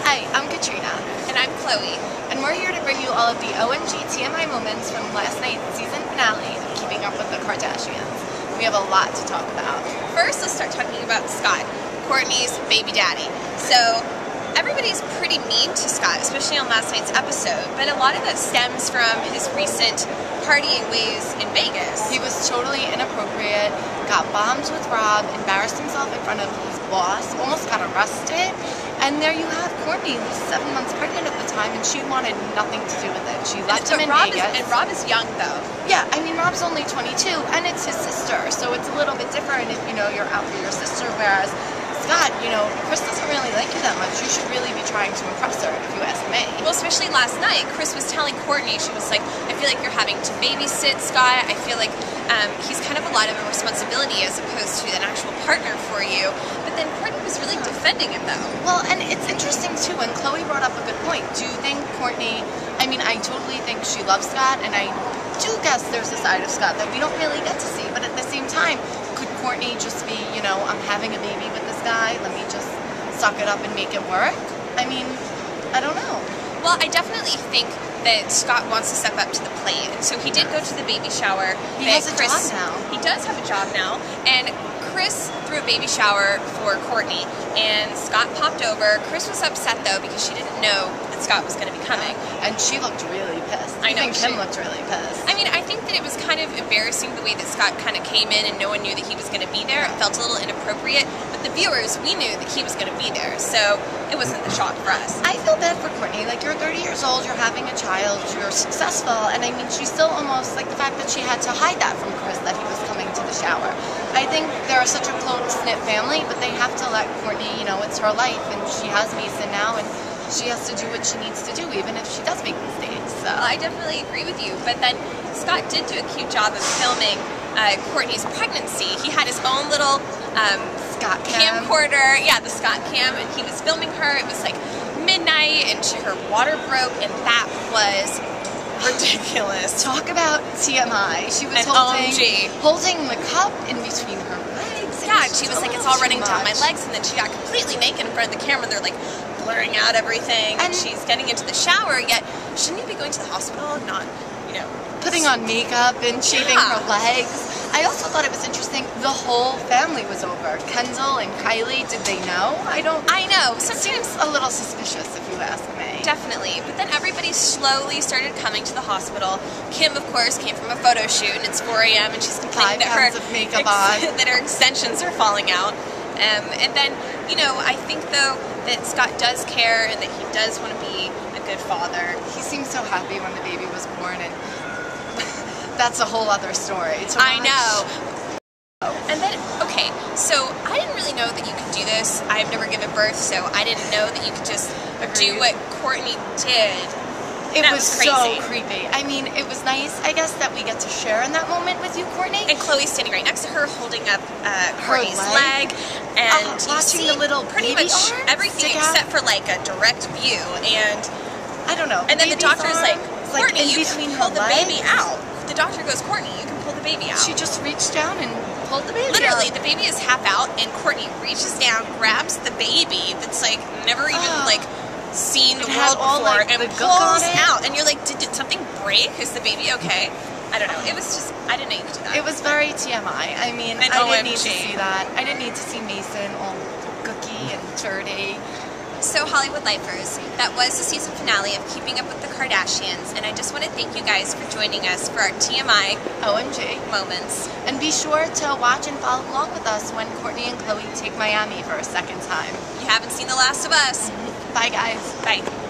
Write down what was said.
Hi, I'm Katrina. And I'm Chloe. And we're here to bring you all of the OMG TMI moments from last night's season finale of Keeping Up with the Kardashians. We have a lot to talk about. First, let's start talking about Scott, Kourtney's baby daddy. So, everybody's pretty mean to Scott, especially on last night's episode, but a lot of that stems from his recent partying ways in Vegas. He was totally inappropriate, got bombed with Rob, embarrassed himself in front of his boss, almost got arrested, and there you have Kourtney, who was 7 months pregnant at the time, and she wanted nothing to do with it. She left him in Vegas. And Rob is young, though. Yeah, I mean, Rob's only 22, and it's his sister, so it's a little bit different if, you're out for your sister, whereas Scott, Chris doesn't really like you that much. You should really be trying to impress her, if you ask me. Well, especially last night, Chris was telling Kourtney, she was like, I feel like you're having to babysit Scott. I feel like he's kind of a lot of a responsibility as opposed to an actual partner for you. But then Kourtney was really defending him, though. Well, and it's interesting, too, and Chloe brought up a good point. Do you think Kourtney, I totally think she loves Scott, and I do guess there's a side of Scott that we don't really get to see, but at the same time, could Kourtney just be, I'm having a baby with this guy, let me just suck it up and make it work? I don't know. Well, I definitely think that Scott wants to step up to the plate, and so he did go to the baby shower. He has a job now. He does have a job now, and Chris threw a baby shower for Kourtney, and Scott popped over. Chris was upset, though, because she didn't know that Scott was going to be coming. And she looked really pissed. I know. Kim looked really pissed. I think that it was kind of embarrassing the way that Scott kind of came in and no one knew that he was going to be there. It felt a little inappropriate, but the viewers, we knew that he was going to be there, so it wasn't the shock for us. I feel bad for Kourtney. Like, you're 30 years old, you're having a child, you're successful, and she's still almost, like, the fact that she had to hide that from Chris, that he was coming to the shower. I think they're such a close-knit family, but they have to let Kourtney, it's her life, and she has Mason now, and she has to do what she needs to do, even if she does make mistakes. So I definitely agree with you, but then Scott did do a cute job of filming Kourtney's pregnancy. He had his own little Scott cam. camcorder, the Scott cam, and he was filming her. It was like midnight, and her water broke, and that was ridiculous. Talk about TMI. She was holding the cup in between her legs. Yeah, and she was like, it's all running down my legs, and then she got completely naked in front of the camera. They're like blurring out everything, and she's getting into the shower, yet shouldn't you be going to the hospital, not, putting on makeup and shaving her legs? I also thought it was interesting, the whole family was over. Kendall and Kylie, did they know? I know. Sometimes a little suspicious, if you ask me. Definitely. But then everybody slowly started coming to the hospital. Kim, of course, came from a photo shoot, and it's 4 a.m., and she's complaining that her extensions are falling out. And then, I think, though, that Scott does care and that he does want to be a good father. He seemed so happy when the baby was born, and that's a whole other story. I know. And then, okay, so I didn't really know that you could do this. I've never given birth, so I didn't know that you could just do what Kourtney did. It was so creepy. It was nice, I guess, that we get to share in that moment with you, Kourtney. And Chloe's standing right next to her, holding up Kourtney's leg, and watching the little pretty much everything except for like a direct view. And I don't know. And then the doctor's like, Kourtney, you can pull the baby out. The doctor goes, Kourtney, you can pull the baby out. She just reached down and pulled the baby Literally, out. the baby is half out, and Kourtney reaches down, grabs the baby that's like never even seen the world before, and pulls out. And you're like, did something break? Is the baby okay? I don't know. It was just, I didn't need to do that. It was very TMI. I didn't need to see that. I didn't need to see Mason all gooky and dirty. So, Hollywood Lifers, that was the season finale of Keeping Up with the Kardashians, and I just want to thank you guys for joining us for our TMI OMG moments. And be sure to watch and follow along with us when Kourtney and Chloe take Miami for a second time. You haven't seen The Last of Us. Bye, guys. Bye.